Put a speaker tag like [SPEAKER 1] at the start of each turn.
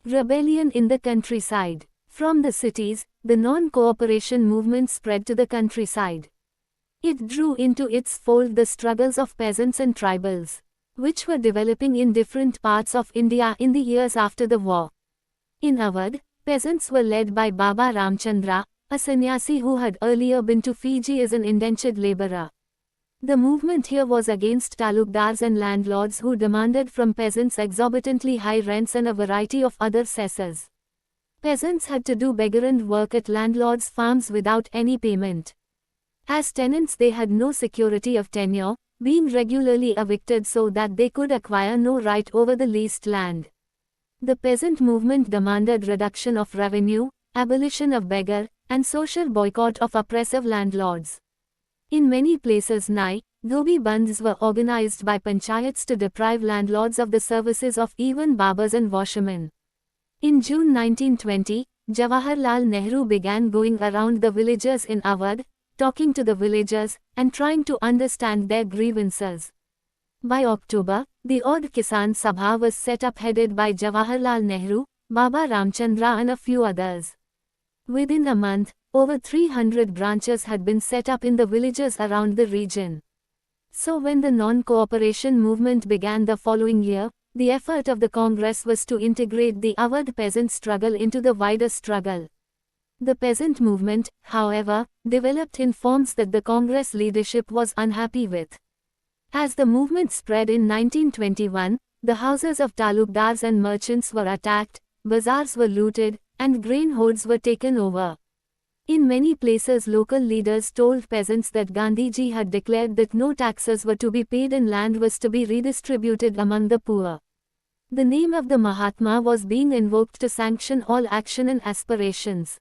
[SPEAKER 1] Rebellion in the countryside. From the cities, the non-cooperation movement spread to the countryside. It drew into its fold the struggles of peasants and tribals, which were developing in different parts of India in the years after the war. In Awadh, peasants were led by Baba Ramchandra, a sannyasi who had earlier been to Fiji as an indentured laborer. The movement here was against talukdars and landlords who demanded from peasants exorbitantly high rents and a variety of other cesses. Peasants had to do beggarand work at landlords' farms without any payment. As tenants they had no security of tenure, being regularly evicted so that they could acquire no right over the leased land. The peasant movement demanded reduction of revenue, abolition of beggar, and social boycott of oppressive landlords. In many places Dhobi bandhs were organized by panchayats to deprive landlords of the services of even barbers and washermen. In June 1920, Jawaharlal Nehru began going around the villages in Awadh, talking to the villagers, and trying to understand their grievances. By October, the Awadh Kisan Sabha was set up headed by Jawaharlal Nehru, Baba Ramchandra and a few others. Within a month, over 300 branches had been set up in the villages around the region. So when the non-cooperation movement began the following year, the effort of the Congress was to integrate the Awadh peasant struggle into the wider struggle. The peasant movement, however, developed in forms that the Congress leadership was unhappy with. As the movement spread in 1921, the houses of talukdars and merchants were attacked, bazaars were looted, and grain hoards were taken over. In many places local leaders told peasants that Gandhiji had declared that no taxes were to be paid and land was to be redistributed among the poor. The name of the Mahatma was being invoked to sanction all action and aspirations.